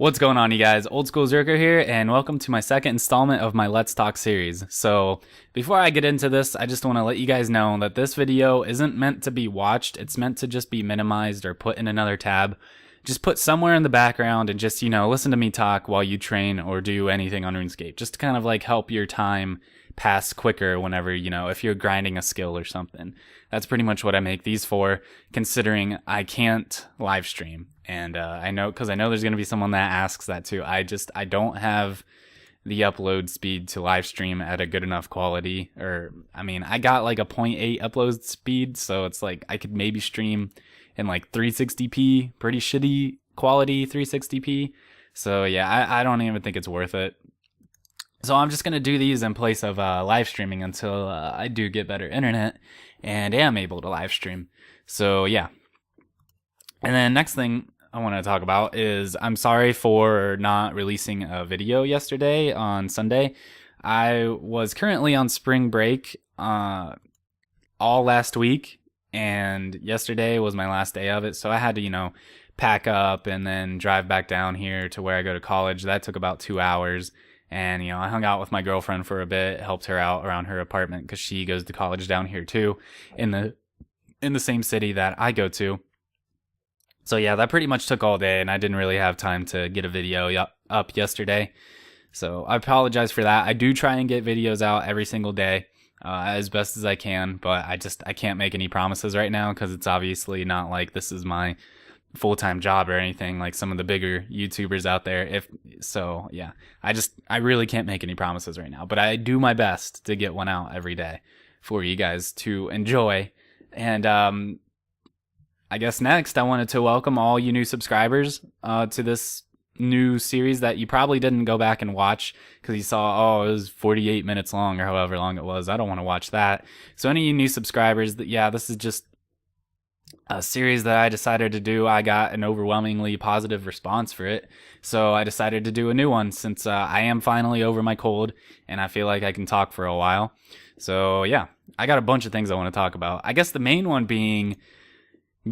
What's going on, you guys? OldSchoolZerker here, and welcome to my second installment of my Let's Talk series. So, before I get into this, I just want to let you guys know that this video isn't meant to be watched. It's meant to just be minimized or put in another tab. Just put somewhere in the background and just, listen to me talk while you train or do anything on RuneScape. Just to kind of like help your time pass quicker whenever, if you're grinding a skill or something. That's pretty much what I make these for, considering I can't live stream. And I know there's going to be someone that asks that too. I don't have the upload speed to live stream at a good enough quality. I got like a 0.8 upload speed, so it's like I could maybe stream in like 360p, pretty shitty quality 360p. So yeah, I don't even think it's worth it. So I'm just going to do these in place of live streaming until I do get better internet and am able to live stream. So yeah. And then next thing I want to talk about is I'm sorry for not releasing a video yesterday on Sunday. I was currently on spring break all last week, and yesterday was my last day of it, so I had to, pack up and then drive back down here to where I go to college. That took about 2 hours. And, I hung out with my girlfriend for a bit, helped her out around her apartment because she goes to college down here too, in the same city that I go to. So yeah, that pretty much took all day, and I didn't really have time to get a video up yesterday. So I apologize for that. I do try and get videos out every single day as best as I can, but I can't make any promises right now because it's obviously not like this is my full-time job or anything like some of the bigger YouTubers out there. I really can't make any promises right now, but I do my best to get one out every day for you guys to enjoy. And I guess next I wanted to welcome all you new subscribers to this new series that you probably didn't go back and watch because you saw, it was 48 minutes long or however long it was. I don't want to watch that. So any of you new subscribers, this is just a series that I decided to do. I got an overwhelmingly positive response for it, so I decided to do a new one since I am finally over my cold and I feel like I can talk for a while. So yeah, I got a bunch of things I want to talk about. I guess the main one being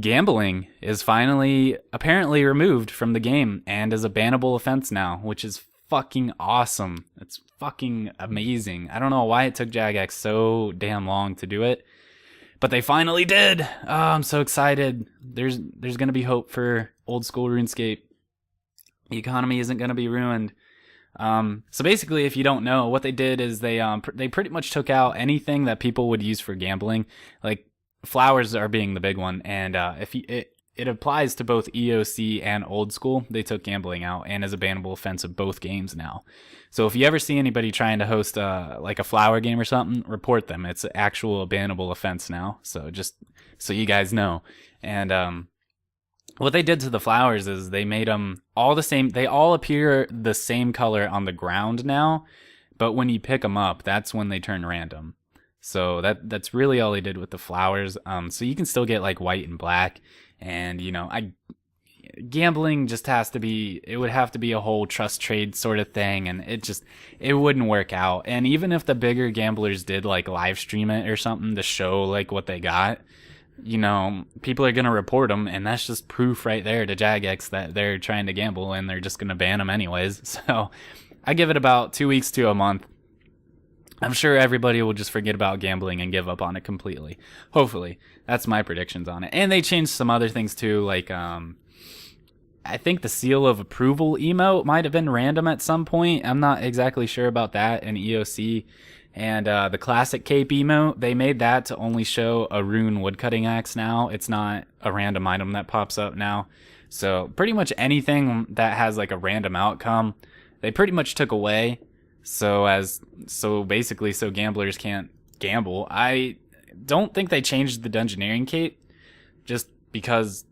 gambling is finally apparently removed from the game and is a bannable offense now, which is fucking awesome. It's fucking amazing. I don't know why it took Jagex so damn long to do it, but they finally did. Oh, I'm so excited. There's going to be hope for old school RuneScape. The economy isn't going to be ruined. So basically, if you don't know, what they did is they pretty much took out anything that people would use for gambling. Like flowers are being the big one, and it applies to both EOC and old school. They took gambling out and is a bannable offense of both games now. So if you ever see anybody trying to host like a flower game or something, report them. It's an actual bannable offense now. So just so you guys know. And what they did to the flowers is they made them all the same. They all appear the same color on the ground now, but when you pick them up, that's when they turn random. So that's really all they did with the flowers. So you can still get like white and black. And, gambling just it would have to be a whole trust trade sort of thing. And it wouldn't work out. And even if the bigger gamblers did like live stream it or something to show like what they got, people are going to report them. And that's just proof right there to Jagex that they're trying to gamble and they're just going to ban them anyways. So I give it about 2 weeks to a month. I'm sure everybody will just forget about gambling and give up on it completely. Hopefully. That's my predictions on it. And they changed some other things too, like I think the seal of approval emote might have been random at some point. I'm not exactly sure about that in EOC. And the classic cape emote, they made that to only show a rune woodcutting axe now. It's not a random item that pops up now. So pretty much anything that has like a random outcome, they pretty much took away. So gamblers can't gamble. I don't think they changed the dungeoneering cape just because,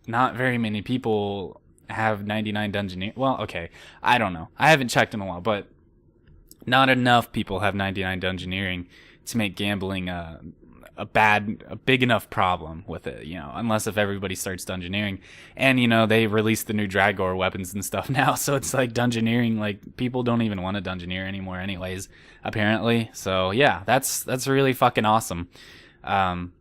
not very many people have 99 dungeoneering. Well, okay, I don't know. I haven't checked in a while, but not enough people have 99 dungeoneering to make gambling a big enough problem with it, unless if everybody starts dungeoneering. And, they released the new Dragor weapons and stuff now, so it's like dungeoneering, like, people don't even want to dungeoneer anymore anyways, apparently. So, yeah, that's really fucking awesome. I'm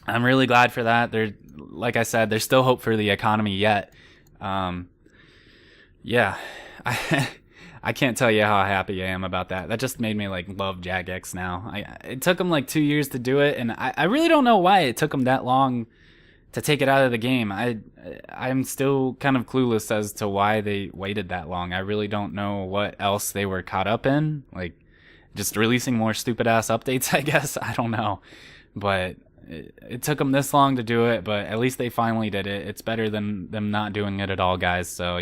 really glad for that. Like I said, there's still hope for the economy yet. Yeah, I I can't tell you how happy I am about that. That just made me like love Jagex now. It took him like 2 years to do it, and I really don't know why it took him that long to take it out of the game. I'm still kind of clueless as to why they waited that long. I really don't know what else they were caught up in, like just releasing more stupid ass updates, I guess. I don't know, but it took them this long to do it. But at least they finally did it. It's better than them not doing it at all, guys. So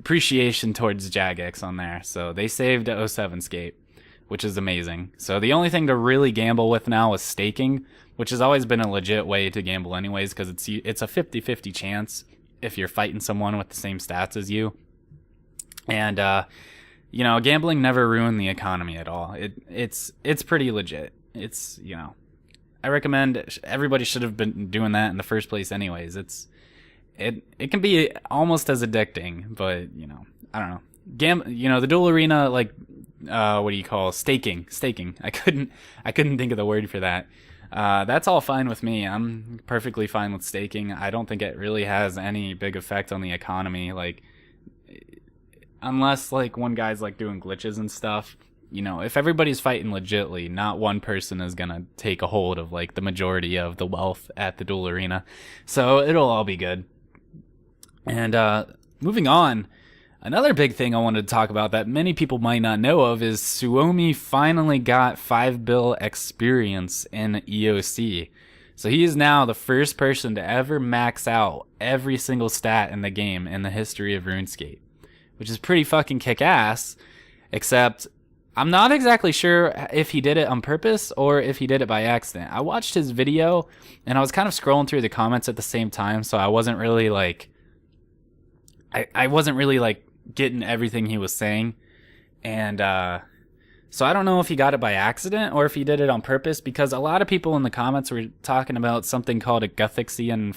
appreciation towards Jagex on there. So they saved 07scape, which is amazing. So the only thing to really gamble with now is staking, which has always been a legit way to gamble anyways, because it's a 50-50 chance if you're fighting someone with the same stats as you. And gambling never ruined the economy at all. It's pretty legit. I recommend everybody should have been doing that in the first place anyways. It can be almost as addicting, but I don't know. The dual arena, like what do you call staking? I couldn't think of the word for that. That's all fine with me. I'm perfectly fine with staking. I don't think it really has any big effect on the economy, like unless like one guy's like doing glitches and stuff. If everybody's fighting legitly, not one person is gonna take a hold of like the majority of the wealth at the dual arena, so it'll all be good. And moving on, another big thing I wanted to talk about that many people might not know of is Suomi finally got 5 bill experience in EOC. So he is now the first person to ever max out every single stat in the game in the history of RuneScape, which is pretty fucking kick-ass, except I'm not exactly sure if he did it on purpose or if he did it by accident. I watched his video, and I was kind of scrolling through the comments at the same time, so I wasn't really like getting everything he was saying. And so I don't know if he got it by accident or if he did it on purpose, because a lot of people in the comments were talking about something called a Guthixian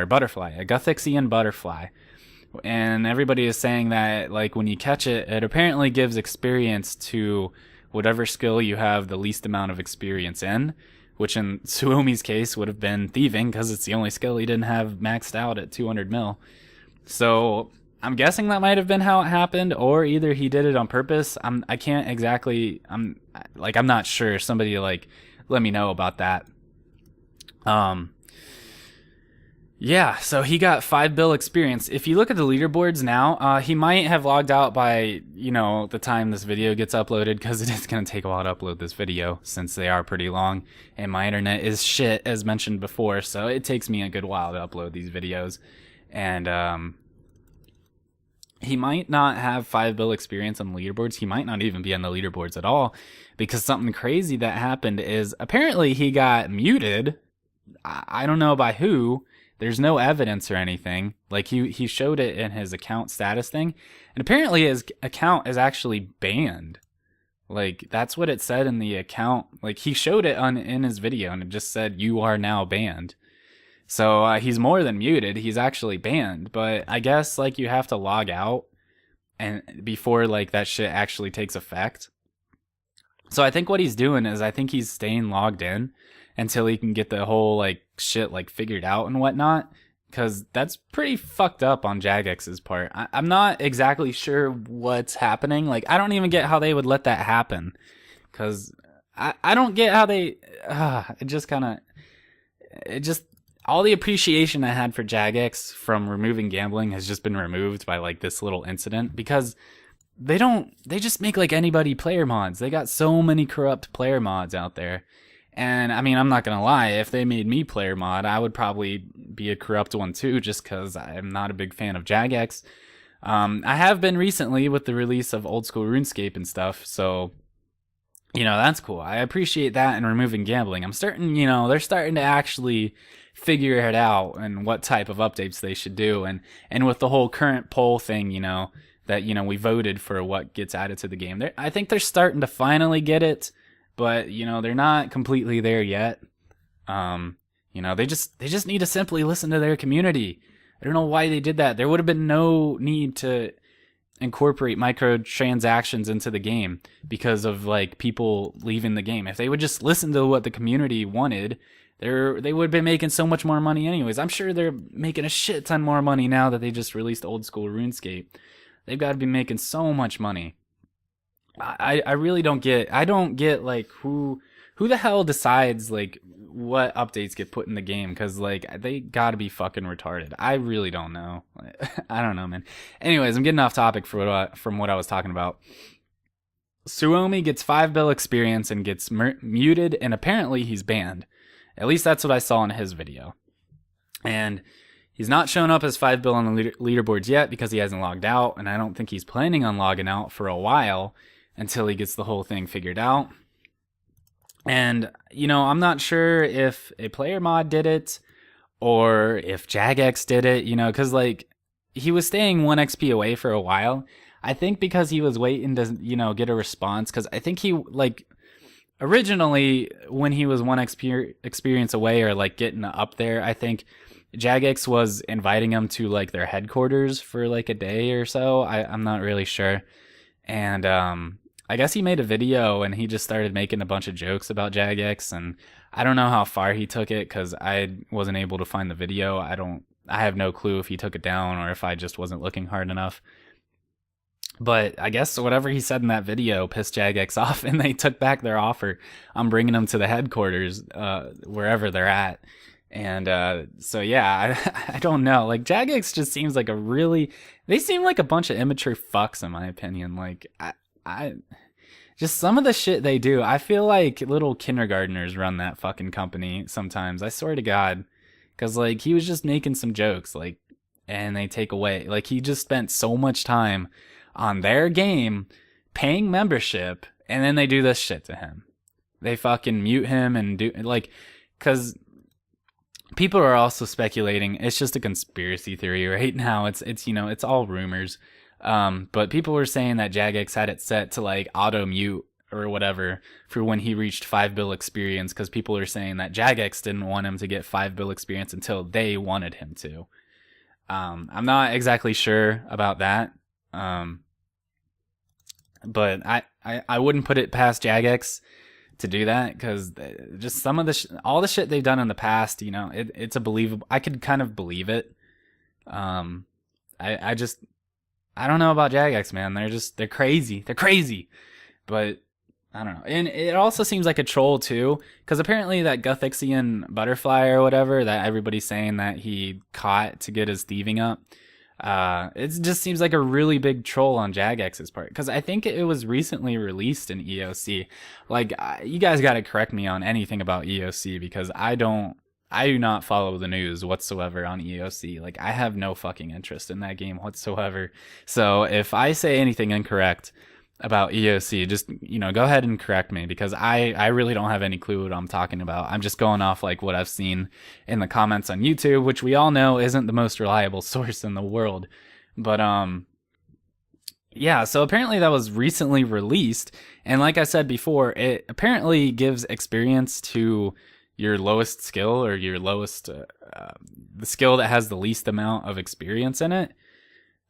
butterfly, a Guthixian butterfly. And everybody is saying that like when you catch it, it apparently gives experience to whatever skill you have the least amount of experience in, which in Suomi's case would have been thieving, because it's the only skill he didn't have maxed out at 200 mil. So I'm guessing that might have been how it happened, or either he did it on purpose. I'm not sure. Somebody like let me know about that. Yeah, so he got 5 bill experience. If you look at the leaderboards now, he might have logged out by, the time this video gets uploaded, because it is going to take a while to upload this video since they are pretty long, and my internet is shit, as mentioned before, so it takes me a good while to upload these videos. And he might not have 5 bill experience on the leaderboards. He might not even be on the leaderboards at all, because something crazy that happened is apparently he got muted. I don't know by who. There's no evidence or anything. Like he showed it in his account status thing, and apparently his account is actually banned. Like that's what it said in the account. Like he showed it in his video, and it just said you are now banned. So he's more than muted. He's actually banned. But I guess like you have to log out and before like that shit actually takes effect. So I think what he's doing is I think he's staying logged in until he can get the whole like shit like figured out and whatnot, because that's pretty fucked up on Jagex's part. I'm not exactly sure what's happening. Like I don't even get how they would let that happen, because I don't get how they all the appreciation I had for Jagex from removing gambling has just been removed by like this little incident, because they just make like anybody player mods. They got so many corrupt player mods out there. And I mean, I'm not gonna lie, if they made me player mod, I would probably be a corrupt one too, just because I'm not a big fan of Jagex. I have been recently with the release of Old School RuneScape and stuff, so that's cool. I appreciate that and removing gambling. I'm starting, they're starting to actually figure it out and what type of updates they should do, and with the whole current poll thing, that we voted for what gets added to the game. I think they're starting to finally get it. But they're not completely there yet. They just need to simply listen to their community. I don't know why they did that. There would have been no need to incorporate microtransactions into the game because of like people leaving the game. If they would just listen to what the community wanted, they would have been making so much more money anyways. I'm sure they're making a shit ton more money now that they just released Old School RuneScape. They've got to be making so much money. I really don't get. I don't get like who the hell decides like what updates get put in the game, because like they got to be fucking retarded. I really don't know. I don't know, man. Anyways, I'm getting off topic from what I was talking about. Suomi gets 5 bill experience and gets muted, and apparently he's banned. At least that's what I saw in his video. And he's not shown up as 5 bill on the leaderboards yet because he hasn't logged out, and I don't think he's planning on logging out for a while until he gets the whole thing figured out. And, you know, I'm not sure if a player mod did it or if Jagex did it, you know, because, like, he was staying 1 XP away for a while. I think because he was waiting to, you know, get a response, because I think he, like, originally when he was 1 experience away or, like, getting up there, I think Jagex was inviting him to, like, their headquarters for, like, a day or so. I'm not really sure. And, I guess he made a video and he just started making a bunch of jokes about Jagex, and I don't know how far he took it because I wasn't able to find the video. I have no clue if he took it down or if I just wasn't looking hard enough. But I guess whatever he said in that video pissed Jagex off, and they took back their offer on bringing him to the headquarters, wherever they're at. And so yeah, I don't know. Like, Jagex just seems like they seem like a bunch of immature fucks in my opinion. Like, I just some of the shit they do, I feel like little kindergartners run that fucking company sometimes. I swear to God. Because, like, he was just making some jokes, like, and they take away. Like, he just spent so much time on their game, paying membership, and then they do this shit to him. They fucking mute him and do, like, because people are also speculating. It's just a conspiracy theory right now. It's you know, it's all rumors. But people were saying that Jagex had it set to, like, auto mute or whatever for when he reached 5 bill experience, because people are saying that Jagex didn't want him to get 5 bill experience until they wanted him to. I'm not exactly sure about that. But I wouldn't put it past Jagex to do that, because just some of all the shit they've done in the past, you know, it's a believable. I could kind of believe it. I don't know about Jagex, man. They're crazy. They're crazy. But I don't know. And it also seems like a troll too, because apparently that Guthixian butterfly or whatever that everybody's saying that he caught to get his thieving up, it just seems like a really big troll on Jagex's part, because I think it was recently released in EOC. Like, you guys got to correct me on anything about EOC, because I do not follow the news whatsoever on EOC. Like, I have no fucking interest in that game whatsoever. So if I say anything incorrect about EOC, just, you know, go ahead and correct me, because I really don't have any clue what I'm talking about. I'm just going off like what I've seen in the comments on YouTube, which we all know isn't the most reliable source in the world. But yeah, so apparently that was recently released, and like I said before, it apparently gives experience to your lowest skill, or your lowest the skill that has the least amount of experience in it,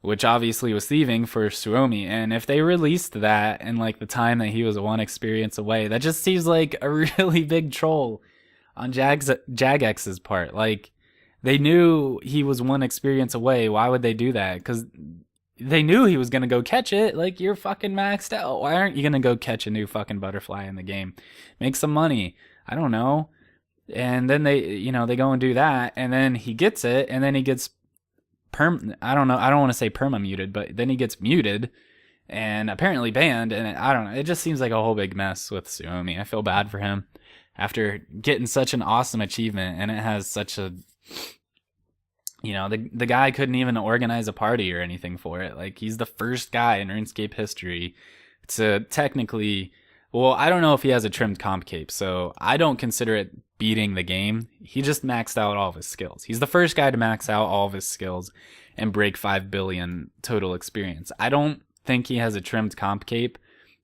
which obviously was thieving for Suomi. And if they released that in like the time that he was 1 experience away, that just seems like a really big troll on Jagex's part. Like, they knew he was 1 experience away. Why would they do that? Because they knew he was going to go catch it. Like, you're fucking maxed out. Why aren't you going to go catch a new fucking butterfly in the game? Make some money. I don't know. And then they, you know, they go and do that, and then he gets it, and then he gets I don't know, I don't want to say perma muted, but then he gets muted and apparently banned, and I don't know, it just seems like a whole big mess with Suomi. I feel bad for him after getting such an awesome achievement, and it has such a, you know, the guy couldn't even organize a party or anything for it. Like, he's the first guy in RuneScape history to technically, well, I don't know if he has a trimmed comp cape, so I don't consider it beating the game. He just maxed out all of his skills. He's the first guy to max out all of his skills and break 5 billion total experience. I don't think he has a trimmed comp cape,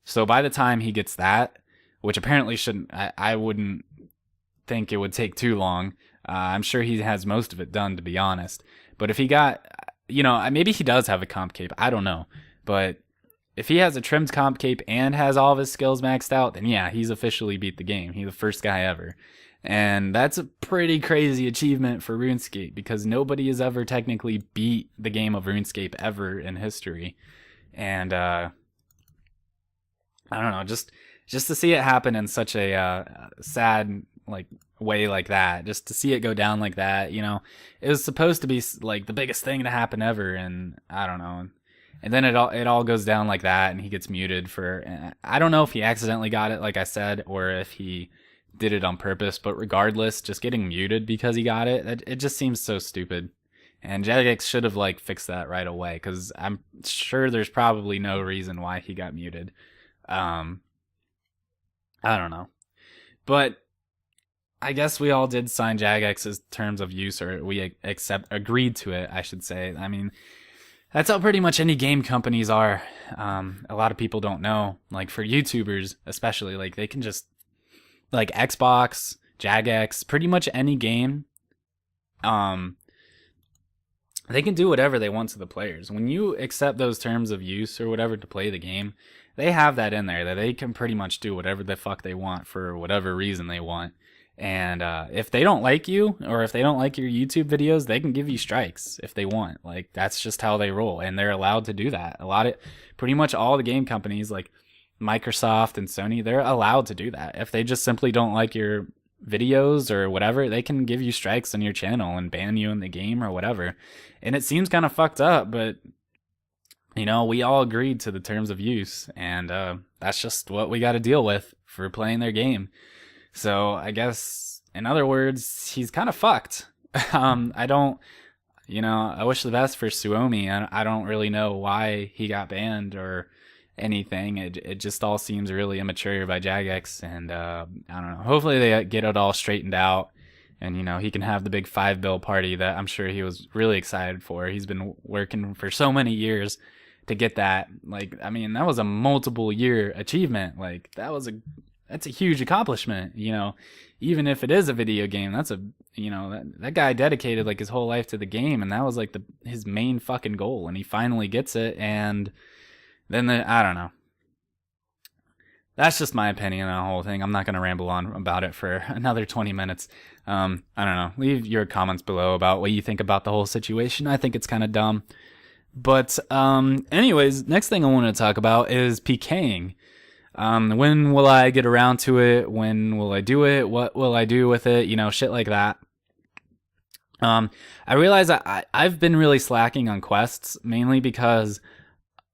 so by the time he gets that, which apparently shouldn't, I wouldn't think it would take too long. I'm sure he has most of it done, to be honest. But if he got, you know, maybe he does have a comp cape, I don't know. But if he has a trimmed comp cape and has all of his skills maxed out, then yeah, he's officially beat the game. He's the first guy ever. And that's a pretty crazy achievement for RuneScape because nobody has ever technically beat the game of RuneScape ever in history. And I don't know, just to see it happen in such a sad like way like that, just to see it go down like that, you know, it was supposed to be like the biggest thing to happen ever, and I don't know. And then it all goes down like that, and he gets muted for, I don't know if he accidentally got it, like I said, or if he did it on purpose, but regardless, just getting muted because he got it just seems so stupid. And Jagex should have like fixed that right away, because I'm sure there's probably no reason why he got muted. I don't know. But I guess we all did sign Jagex's terms of use, or we agreed to it, I should say. I mean, that's how pretty much any game companies are. A lot of people don't know. Like for YouTubers, especially, like they can just, like Xbox, Jagex, pretty much any game, they can do whatever they want to the players. When you accept those terms of use or whatever to play the game, they have that in there that they can pretty much do whatever the fuck they want for whatever reason they want. And if they don't like you, or if they don't like your YouTube videos, they can give you strikes if they want. Like that's just how they roll, and they're allowed to do that. Pretty much all the game companies like Microsoft and Sony, they're allowed to do that. If they just simply don't like your videos or whatever, they can give you strikes on your channel and ban you in the game or whatever. And it seems kind of fucked up, but you know, we all agreed to the terms of use, and that's just what we got to deal with for playing their game. So I guess, in other words, he's kind of fucked. I don't, you know, I wish the best for Suomi. I don't really know why he got banned or anything. It just all seems really immature by Jagex, and I don't know. Hopefully they get it all straightened out, and you know, he can have the big 5 bill party that I'm sure he was really excited for. He's been working for so many years to get that. Like, I mean, that was a multiple year achievement. Like that's a huge accomplishment, you know. Even if it is a video game, that's a, you know, that guy dedicated like his whole life to the game, and that was like his main fucking goal, and he finally gets it. And then I don't know. That's just my opinion on the whole thing. I'm not going to ramble on about it for another 20 minutes. I don't know. Leave your comments below about what you think about the whole situation. I think it's kind of dumb. But anyways, next thing I want to talk about is PKing. When will I get around to it? When will I do it? What will I do with it? You know, shit like that. I realize I've been really slacking on quests, mainly because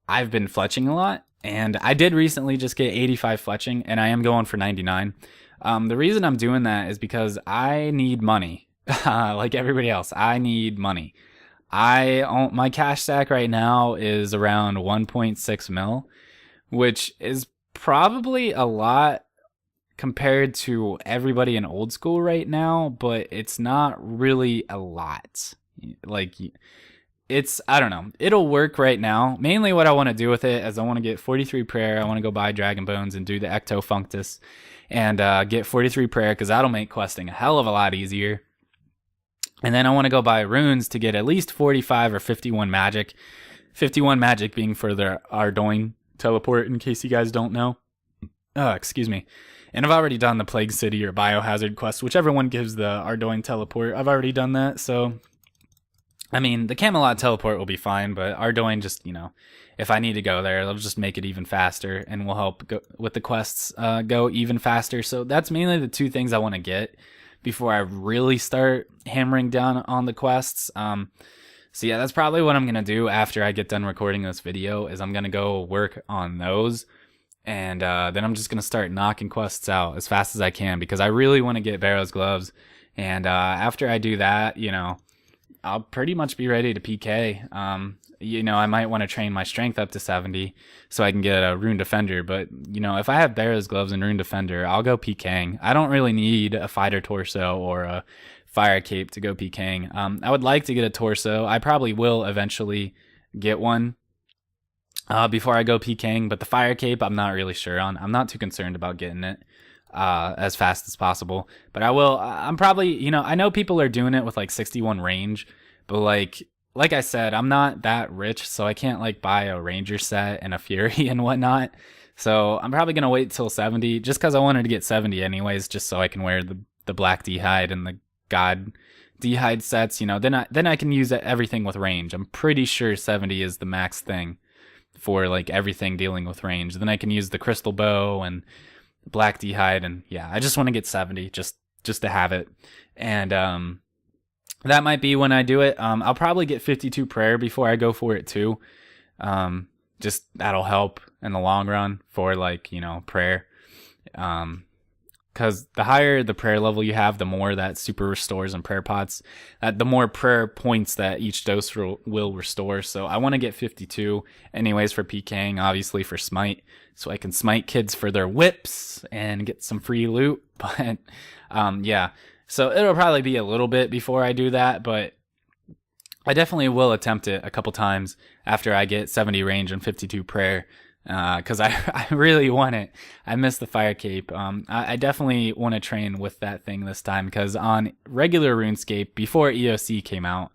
I've been fletching a lot, and I did recently just get 85 fletching, and I am going for 99. The reason I'm doing that is because I need money. Like everybody else, I need money. My cash stack right now is around 1.6 mil, which is probably a lot compared to everybody in old school right now, but it's not really a lot. Like, I don't know. It'll work right now. Mainly what I want to do with it is I want to get 43 prayer. I want to go buy Dragon Bones and do the Ecto Functus and get 43 prayer, because that'll make questing a hell of a lot easier. And then I want to go buy runes to get at least 45 or 51 magic. 51 magic being for the Ardoin teleport, in case you guys don't know. Excuse me. And I've already done the Plague City or Biohazard quest, whichever one gives the Ardoin teleport. I've already done that, so I mean, the Camelot teleport will be fine, but Ardoin, just, you know, if I need to go there, it'll just make it even faster and will help with the quests go even faster. So that's mainly the two things I want to get before I really start hammering down on the quests. So yeah, that's probably what I'm going to do after I get done recording this video, is I'm going to go work on those. And then I'm just going to start knocking quests out as fast as I can, because I really want to get Barrow's Gloves. And after I do that, you know, I'll pretty much be ready to PK. You know, I might want to train my strength up to 70 so I can get a Rune Defender. But, you know, if I have Barrow's Gloves and Rune Defender, I'll go PKing. I don't really need a Fighter Torso or a Fire Cape to go PKing. I would like to get a Torso. I probably will eventually get one before I go PKing. But the Fire Cape, I'm not really sure on. I'm not too concerned about getting it as fast as possible. But I will. I'm probably, you know, I know people are doing it with like 61 range. But like I said, I'm not that rich, so I can't like buy a Ranger set and a Fury and whatnot. So I'm probably going to wait till 70, just because I wanted to get 70 anyways, just so I can wear the the black D'hide and the god D'hide sets, then I can use everything with range. I'm pretty sure 70 is the max thing for like everything dealing with range. Then I can use the crystal bow and black D'hide, and yeah, I just want to get 70 just to have it. And that might be when I do it. I'll probably get 52 prayer before I go for it too. Just that'll help in the long run for like, prayer. Because the higher the prayer level you have, the more that super restores and prayer pots, the more prayer points that each dose will restore. So I want to get 52 anyways for PKing, obviously for smite, so I can smite kids for their whips and get some free loot. But yeah, so it'll probably be a little bit before I do that, but I definitely will attempt it a couple times after I get 70 range and 52 prayer. Because I really want it. I miss the fire cape. I definitely want to train with that thing this time, because on regular RuneScape, before EOC came out,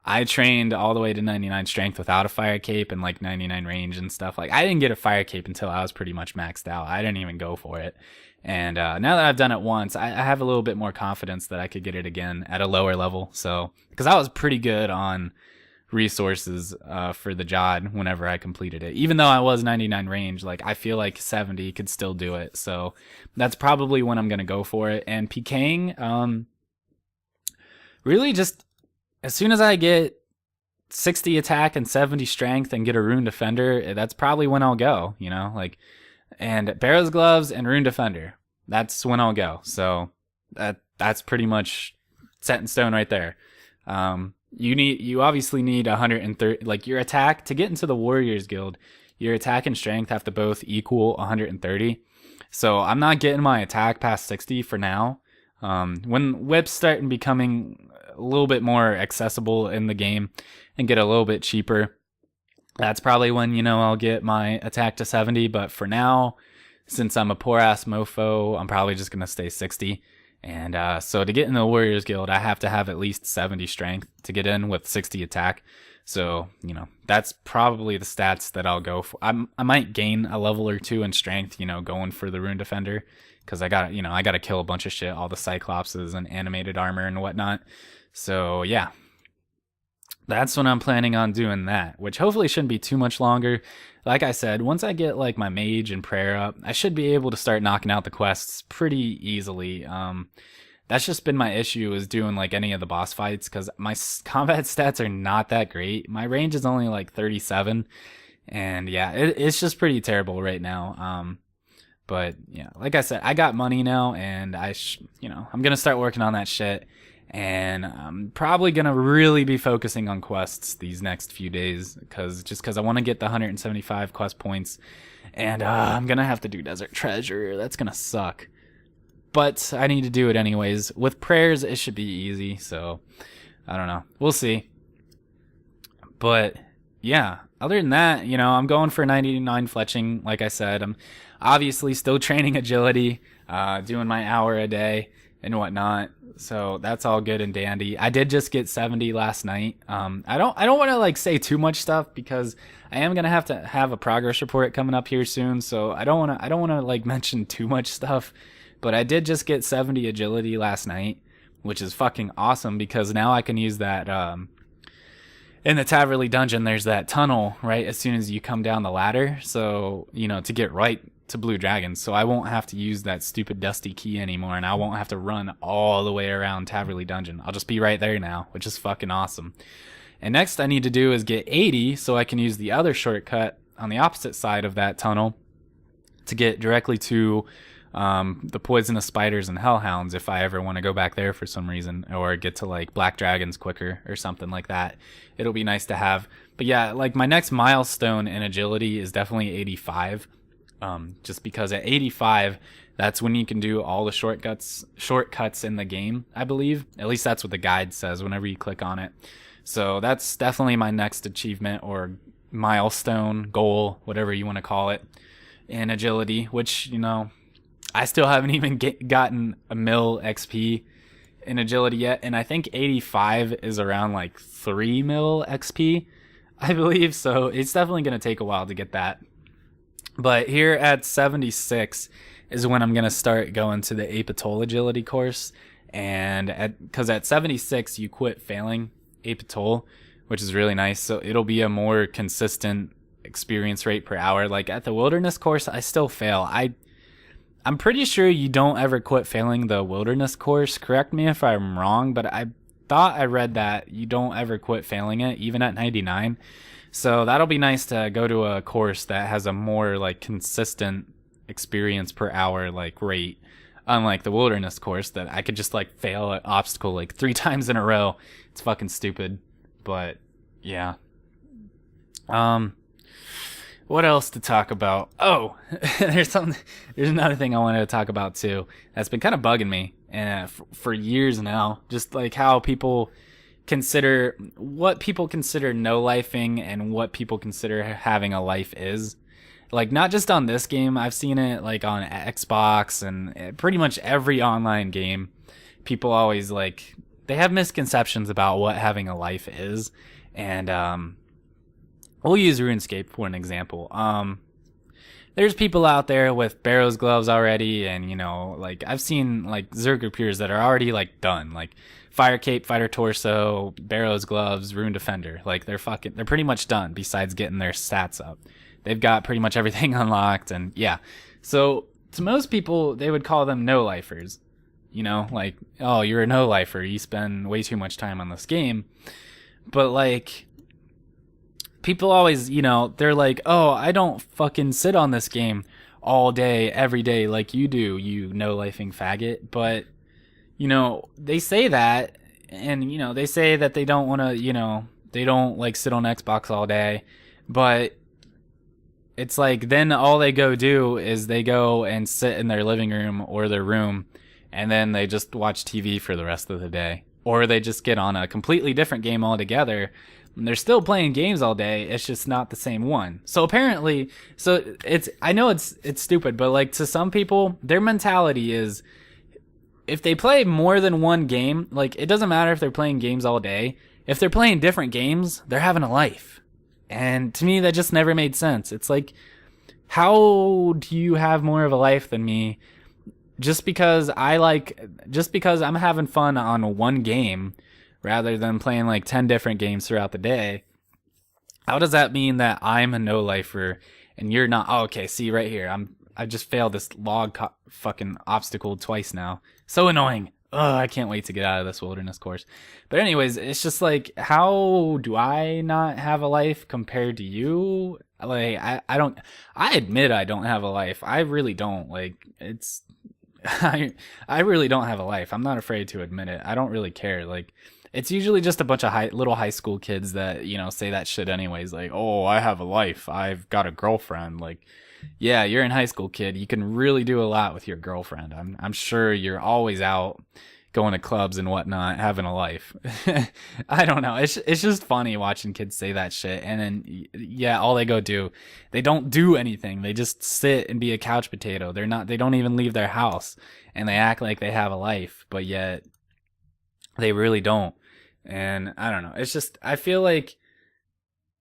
I trained all the way to 99 strength without a fire cape and like 99 range and stuff. Like, I didn't get a fire cape until I was pretty much maxed out. I didn't even go for it. And now that I've done it once, I have a little bit more confidence that I could get it again at a lower level. So, because I was pretty good on resources for the Jod whenever I completed it, even though I was 99 range, like I feel like 70 could still do it. So that's probably when I'm gonna go for it. And PKing, really just as soon as I get 60 attack and 70 strength and get a rune defender, that's probably when I'll go, and Barrow's gloves and rune defender, that's when I'll go. So that's pretty much set in stone right there. You obviously need 130, like your attack to get into the Warriors Guild, your attack and strength have to both equal 130. So I'm not getting my attack past 60 for now. When whips start becoming a little bit more accessible in the game and get a little bit cheaper, that's probably when, I'll get my attack to 70. But for now, since I'm a poor ass mofo, I'm probably just going to stay 60. And so to get in the Warriors Guild, I have to have at least 70 strength to get in with 60 attack. So, that's probably the stats that I'll go for. I might gain a level or two in strength, going for the Rune Defender, because I got to kill a bunch of shit, all the Cyclopses and animated armor and whatnot. So, yeah. That's when I'm planning on doing that, which hopefully shouldn't be too much longer. Like I said, once I get like my mage and prayer up, I should be able to start knocking out the quests pretty easily. That's just been my issue, is doing like any of the boss fights, because my combat stats are not that great. My range is only like 37, and yeah, it's just pretty terrible right now. But yeah, like I said, I got money now, and I'm gonna start working on that shit. And I'm probably going to really be focusing on quests these next few days, because I want to get the 175 quest points. And I'm going to have to do Desert Treasure. That's going to suck. But I need to do it anyways. With prayers, it should be easy. So, I don't know. We'll see. But, yeah. Other than that, I'm going for 99 fletching. Like I said, I'm obviously still training agility, doing my hour a day and whatnot. So that's all good and dandy. I did just get 70 last night. I don't want to like say too much stuff, because I am gonna have to have a progress report coming up here soon. So I don't want to like mention too much stuff. But I did just get 70 agility last night, which is fucking awesome, because now I can use that. In the Taverley dungeon, there's that tunnel right as soon as you come down the ladder. So to get right to Blue Dragons, so I won't have to use that stupid dusty key anymore, and I won't have to run all the way around Taverley Dungeon. I'll just be right there now, which is fucking awesome. And next I need to do is get 80, so I can use the other shortcut on the opposite side of that tunnel to get directly to the poisonous spiders and hellhounds, if I ever want to go back there for some reason, or get to like black dragons quicker or something like that. It'll be nice to have. But yeah, like my next milestone in agility is definitely 85. Just because at 85, that's when you can do all the shortcuts in the game, I believe. At least that's what the guide says whenever you click on it. So that's definitely my next achievement or milestone, goal, whatever you want to call it, in agility, which, I still haven't even gotten a mil XP in agility yet. And I think 85 is around like 3 mil XP, I believe. So it's definitely going to take a while to get that. But here at 76, is when I'm gonna start going to the Ape-Atoll agility course, and because at 76 you quit failing Ape-Atoll, which is really nice. So it'll be a more consistent experience rate per hour. Like at the wilderness course, I still fail. I'm pretty sure you don't ever quit failing the wilderness course. Correct me if I'm wrong, but I thought I read that you don't ever quit failing it, even at 99. So that'll be nice to go to a course that has a more like consistent experience per hour like rate, unlike the wilderness course that I could just like fail an obstacle like 3 times in a row. It's fucking stupid. But yeah. What else to talk about? Oh, there's another thing I wanted to talk about too that's been kind of bugging me for years now. Just like how what people consider no-lifing and what people consider having a life is. Like not just on this game, I've seen it like on Xbox and pretty much every online game. People always like, they have misconceptions about what having a life is. And we'll use RuneScape for an example. There's people out there with Barrow's gloves already, and you know, like I've seen like Zerker peers that are already like done, like Fire Cape, Fighter Torso, Barrow's gloves, Rune Defender. Like they're pretty much done. Besides getting their stats up, they've got pretty much everything unlocked, and yeah. So to most people, they would call them no-lifers. You know, like, oh, you're a no-lifer. You spend way too much time on this game. But like, people always, you know, they're like, oh, I don't fucking sit on this game all day, every day like you do, you no-lifing faggot. But, you know, they say that, and, you know, they say that they don't want to, you know, they don't like sit on Xbox all day. But it's like, then all they go do is they go and sit in their living room or their room, and then they just watch TV for the rest of the day. Or they just get on a completely different game altogether. And they're still playing games all day. It's just not the same one. So apparently, I know it's stupid, but like to some people, their mentality is if they play more than one game, like it doesn't matter if they're playing games all day. If they're playing different games, they're having a life. And to me, that just never made sense. It's like, how do you have more of a life than me? Just because I'm having fun on one game rather than playing like 10 different games throughout the day, how does that mean that I'm a no-lifer and you're not? Oh, okay, see right here, I just failed this fucking obstacle twice now. So annoying. Oh, I can't wait to get out of this wilderness course. But anyways, it's just like, how do I not have a life compared to you? Like, I admit I don't have a life. I really don't. Like, it's, I really don't have a life. I'm not afraid to admit it. I don't really care. Like, it's usually just a bunch of little high school kids that, you know, say that shit anyways. Like, oh, I have a life. I've got a girlfriend. Like, yeah, you're in high school, kid. You can really do a lot with your girlfriend. I'm sure you're always out going to clubs and whatnot, having a life. I don't know. It's just funny watching kids say that shit. And then, yeah, all they don't do anything. They just sit and be a couch potato. They don't even leave their house, and they act like they have a life, but yet they really don't. And I don't know. It's just, I feel like,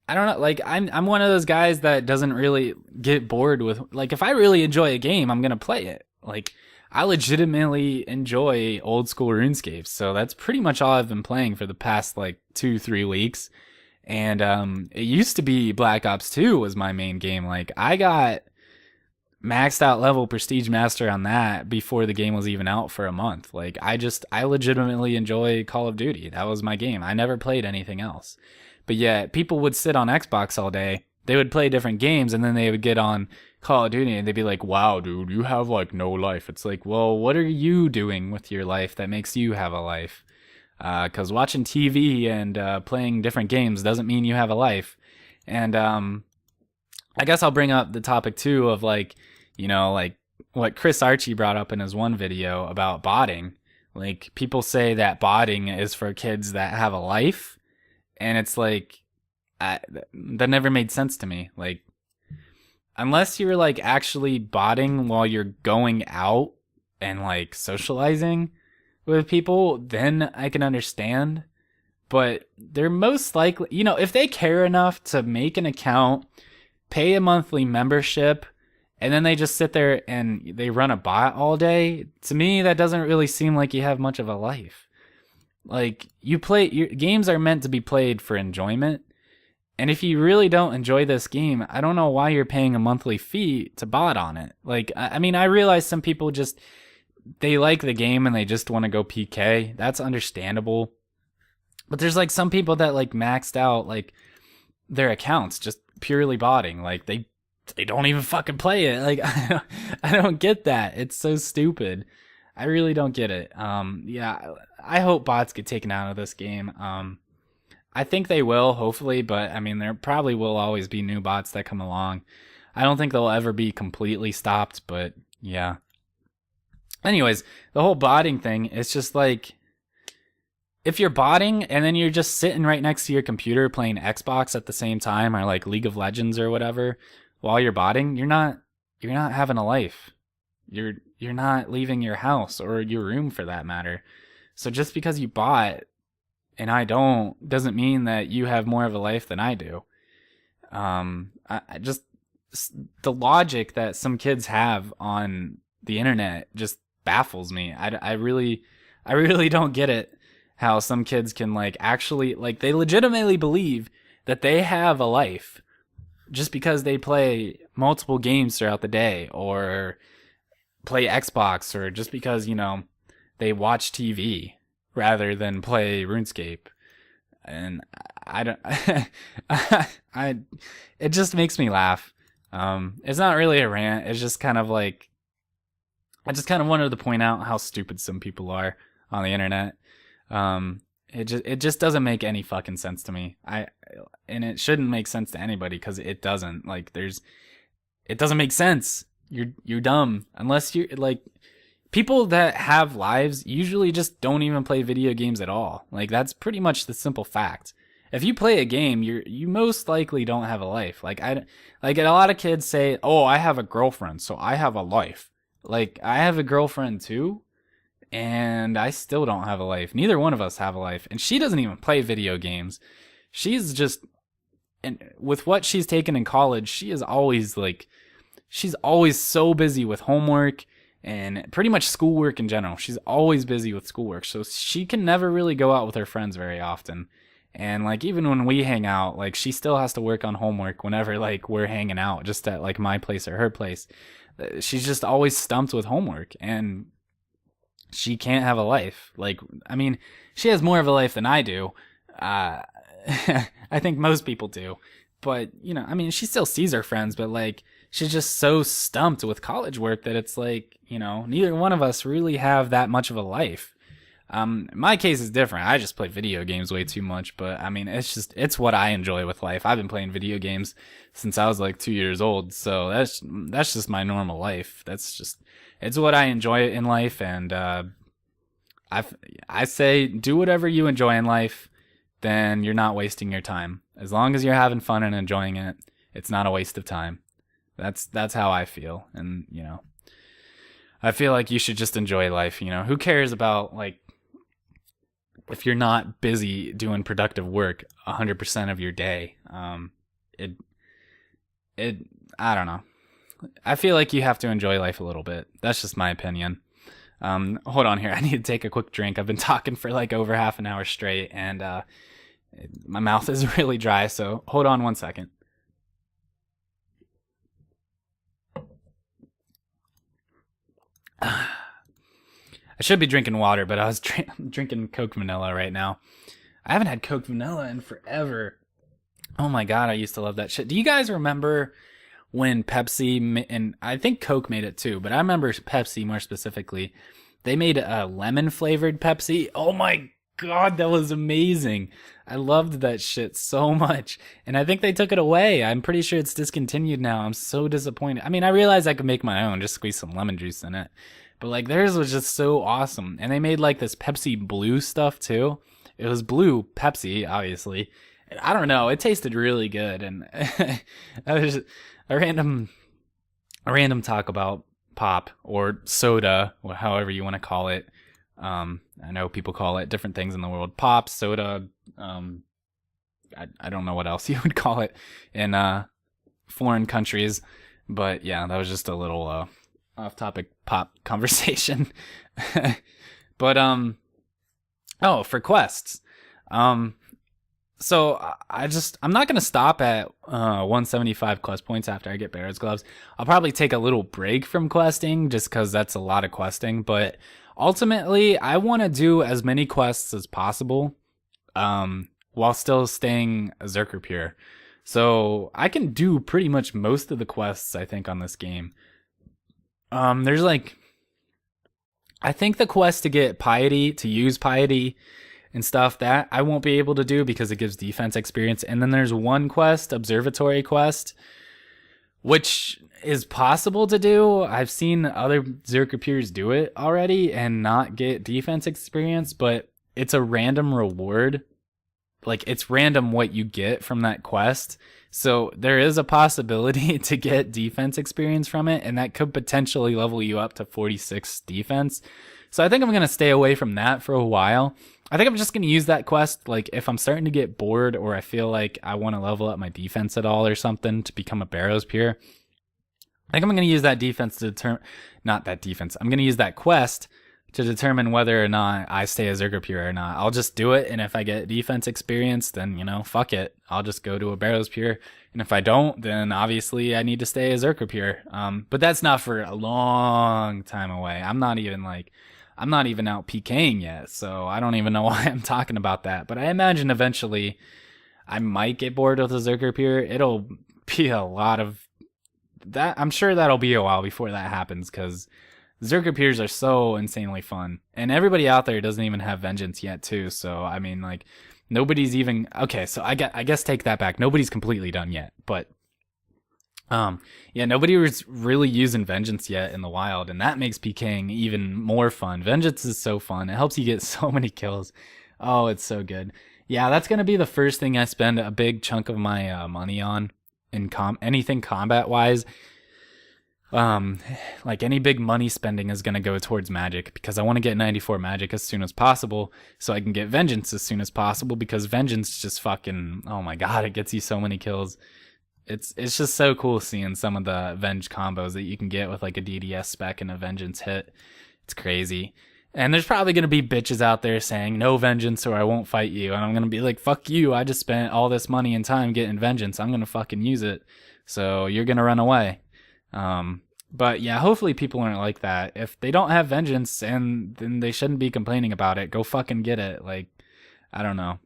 I don't know, like I'm one of those guys that doesn't really get bored with, like, if I really enjoy a game, I'm going to play it. Like, I legitimately enjoy old school RuneScape. So that's pretty much all I've been playing for the past like 2-3 weeks. And it used to be Black Ops 2 was my main game. Like, I got maxed out level Prestige Master on that before the game was even out for a month. Like, I legitimately enjoy Call of Duty. That was my game. I never played anything else. But yet people would sit on Xbox all day. They would play different games, and then they would get on Call of Duty and they'd be like, wow, dude, you have like no life. It's like, well, what are you doing with your life that makes you have a life? Because watching TV and playing different games doesn't mean you have a life. And I guess I'll bring up the topic too of, like, you know, like what Chris Archie brought up in his one video about botting. Like, people say that botting is for kids that have a life. And it's like, that never made sense to me. Like, unless you're like actually botting while you're going out and like socializing with people, then I can understand. But they're most likely, you know, if they care enough to make an account, pay a monthly membership, and then they just sit there and they run a bot all day. To me, that doesn't really seem like you have much of a life. Like, your games are meant to be played for enjoyment. And if you really don't enjoy this game, I don't know why you're paying a monthly fee to bot on it. Like, I mean, I realize some people just, they like the game and they just want to go PK. That's understandable. But there's like some people that like maxed out like their accounts just purely botting. Like they don't even fucking play it. Like I don't get that. It's so stupid. I really don't get it. Yeah, I hope bots get taken out of this game. I think they will, hopefully, but I mean, there probably will always be new bots that come along. I don't think they'll ever be completely stopped, but yeah. Anyways, the whole botting thing, it's just like, if you're botting and then you're just sitting right next to your computer playing Xbox at the same time, or like League of Legends or whatever, while you're botting, you're not having a life. You're not leaving your house or your room for that matter. So just because you bot and I don't, doesn't mean that you have more of a life than I do. I just, the logic that some kids have on the internet just baffles me. I really don't get it. How some kids can like actually, like, they legitimately believe that they have a life just because they play multiple games throughout the day or play Xbox, or just because, you know, they watch TV rather than play RuneScape. And I don't, it just makes me laugh. It's not really a rant. It's just kind of like, I just kind of wanted to point out how stupid some people are on the internet. It just doesn't make any fucking sense to me. And it shouldn't make sense to anybody, because it doesn't. Like, it doesn't make sense. You're dumb unless you're like, people that have lives usually just don't even play video games at all. Like, that's pretty much the simple fact. If you play a game, you most likely don't have a life. Like, a lot of kids say, "Oh, I have a girlfriend, so I have a life." Like, I have a girlfriend too, and I still don't have a life. Neither one of us have a life. And she doesn't even play video games. She's just, and with what she's taken in college, she's always so busy with homework and pretty much schoolwork in general. She's always busy with schoolwork. So she can never really go out with her friends very often. And like, even when we hang out, like, she still has to work on homework whenever like we're hanging out just at like my place or her place. She's just always stumped with homework, and she can't have a life. Like, I mean, she has more of a life than I do. I think most people do. But, you know, I mean, she still sees her friends, but like, she's just so stumped with college work that it's like, you know, neither one of us really have that much of a life. My case is different. I just play video games way too much, but I mean, it's what I enjoy with life. I've been playing video games since I was like 2 years old, so that's just my normal life. It's what I enjoy in life, and I say do whatever you enjoy in life, then you're not wasting your time. As long as you're having fun and enjoying it, it's not a waste of time. That's how I feel, and you know, I feel like you should just enjoy life. You know, who cares about like, if you're not busy doing productive work 100% of your day. I don't know. I feel like you have to enjoy life a little bit. That's just my opinion. Hold on here. I need to take a quick drink. I've been talking for like over half an hour straight, and my mouth is really dry, so hold on 1 second. I should be drinking water, but I was drinking Coke Vanilla right now. I haven't had Coke Vanilla in forever. Oh my god, I used to love that shit. Do you guys remember when Pepsi, and I think Coke made it too, but I remember Pepsi more specifically, they made a lemon flavored Pepsi? Oh my god, that was amazing. I loved that shit so much. And I think they took it away. I'm pretty sure it's discontinued now. I'm so disappointed. I mean, I realized I could make my own, just squeeze some lemon juice in it. But like, theirs was just so awesome. And they made like this Pepsi Blue stuff too. It was blue Pepsi, obviously. And I don't know, it tasted really good. And that was just a random talk about pop or soda, or however you want to call it. I know people call it different things in the world. Pop, soda, I don't know what else you would call it in foreign countries. But yeah, that was just a little off-topic pop conversation. But oh, for quests. So I'm not gonna stop at 175 quest points after I get Barrow's Gloves. I'll probably take a little break from questing just because that's a lot of questing. But ultimately, I want to do as many quests as possible, while still staying Zerker pure. So I can do pretty much most of the quests I think on this game. There's like, I think the quest to get Piety, to use Piety and stuff, that I won't be able to do because it gives defense experience. And then there's one quest, Observatory quest, which is possible to do. I've seen other Zerker Pures do it already and not get defense experience, but it's a random reward. Like, it's random what you get from that quest. So there is a possibility to get defense experience from it, and that could potentially level you up to 46 defense. So I think I'm going to stay away from that for a while. I think I'm just going to use that quest, like, if I'm starting to get bored or I feel like I want to level up my defense at all or something to become a Barrows Pure. I think I'm going to use that defense to determine, not that defense, I'm going to use that quest to determine whether or not I stay a Zerker Pure or not. I'll just do it, and if I get defense experience, then, you know, fuck it. I'll just go to a Barrows Pure. And if I don't, then obviously I need to stay a Zerker Pure. But that's not for a long time away. I'm not even out PKing yet, so I don't even know why I'm talking about that. But I imagine eventually I might get bored with a Zerker Pure. It'll be a lot of that. I'm sure that'll be a while before that happens, because Zerker Pures are so insanely fun. And everybody out there doesn't even have Vengeance yet, too. So, I mean, like, nobody's even... Okay, so I guess take that back. Nobody's completely done yet. But, yeah, nobody was really using Vengeance yet in the wild. And that makes PKing even more fun. Vengeance is so fun. It helps you get so many kills. Oh, it's so good. Yeah, that's going to be the first thing I spend a big chunk of my money on in anything combat-wise. Like, any big money spending is going to go towards magic, because I want to get 94 magic as soon as possible so I can get Vengeance as soon as possible, because Vengeance just fucking, oh my god, it gets you so many kills. It's just so cool seeing some of the Venge combos that you can get with like a DDS spec and a Vengeance hit. It's crazy. And there's probably going to be bitches out there saying no Vengeance or I won't fight you, and I'm going to be like, fuck you, I just spent all this money and time getting Vengeance, I'm going to fucking use it, so you're going to run away. But yeah, hopefully people aren't like that. If they don't have Vengeance, and then they shouldn't be complaining about it. Go fucking get it. Like, I don't know.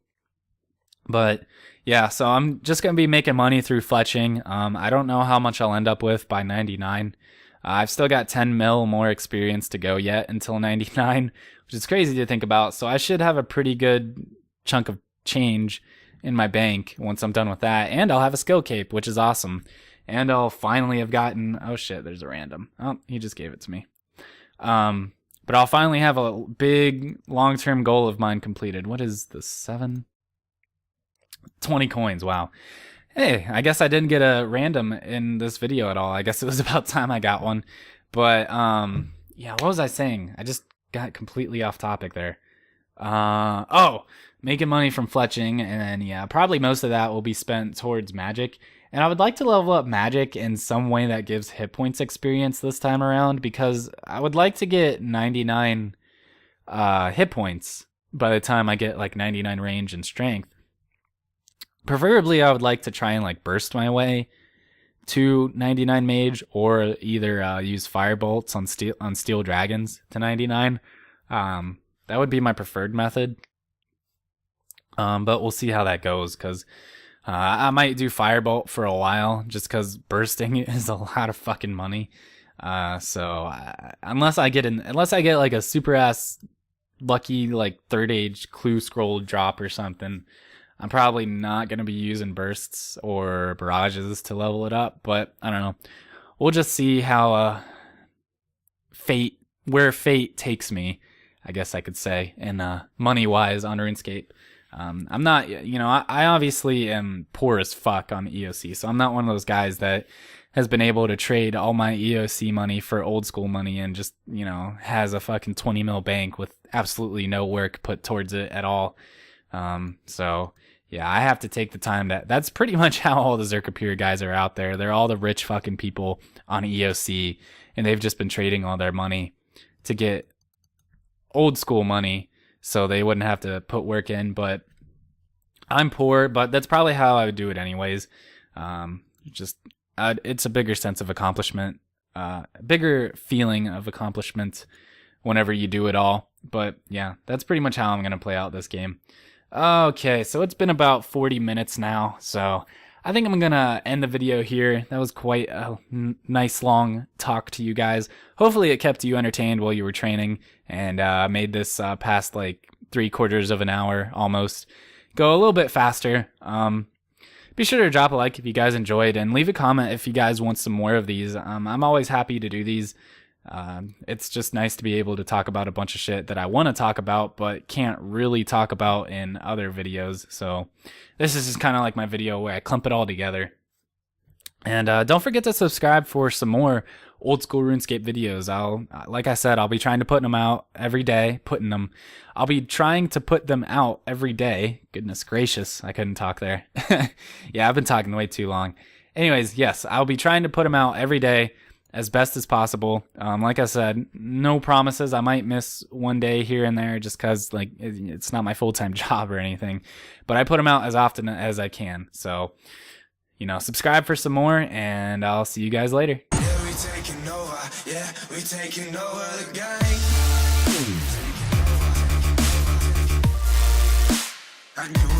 But yeah, so I'm just going to be making money through fletching. I don't know how much I'll end up with by 99. I've still got 10 mil more experience to go yet until 99, which is crazy to think about. So I should have a pretty good chunk of change in my bank once I'm done with that. And I'll have a skill cape, which is awesome. And I'll finally have gotten... Oh shit, there's a random. Oh, he just gave it to me. But I'll finally have a big long-term goal of mine completed. What is the 7? 20 coins, wow. Hey, I guess I didn't get a random in this video at all. I guess it was about time I got one. But, yeah, what was I saying? I just got completely off topic there. Oh, making money from fletching, and then, yeah, probably most of that will be spent towards magic. And I would like to level up magic in some way that gives hit points experience this time around, because I would like to get 99 hit points by the time I get like 99 range and strength. Preferably, I would like to try and like burst my way to 99 mage, or either use fire bolts on steel dragons to 99. That would be my preferred method. But we'll see how that goes, because I might do firebolt for a while, just because bursting is a lot of fucking money. So unless I get like a super ass lucky like third age clue scroll drop or something, I'm probably not gonna be using bursts or barrages to level it up. But I don't know. We'll just see how where fate takes me, I guess I could say, in money wise on RuneScape. I'm not, I obviously am poor as fuck on EOC, so I'm not one of those guys that has been able to trade all my EOC money for old school money and just, has a fucking 20 mil bank with absolutely no work put towards it at all. So yeah, I have to take the time that's pretty much how all the Zerker Pure guys are out there. They're all the rich fucking people on EOC, and they've just been trading all their money to get old school money so they wouldn't have to put work in. But I'm poor, but that's probably how I would do it anyways. It's a bigger sense of accomplishment, a bigger feeling of accomplishment whenever you do it all. But yeah, that's pretty much how I'm going to play out this game. Okay, so it's been about 40 minutes now, so I think I'm going to end the video here. That was quite a nice long talk to you guys. Hopefully it kept you entertained while you were training and made this past like 3/4 of an hour almost go a little bit faster. Be sure to drop a like if you guys enjoyed, and leave a comment if you guys want some more of these. I'm always happy to do these. It's just nice to be able to talk about a bunch of shit that I want to talk about but can't really talk about in other videos. So this is just kind of like my video where I clump it all together. And don't forget to subscribe for some more old school RuneScape videos. Like I said, I'll be trying to put them out every day. I'll be trying to put them out every day. Goodness gracious, I couldn't talk there. Yeah, I've been talking way too long. Anyways, yes, I'll be trying to put them out every day as best as possible. Like I said, no promises. I might miss one day here and there just because like it's not my full-time job or anything. But I put them out as often as I can. So, you know, subscribe for some more, and I'll see you guys later. Yeah, we taking over. Yeah, we taking over the game. I knew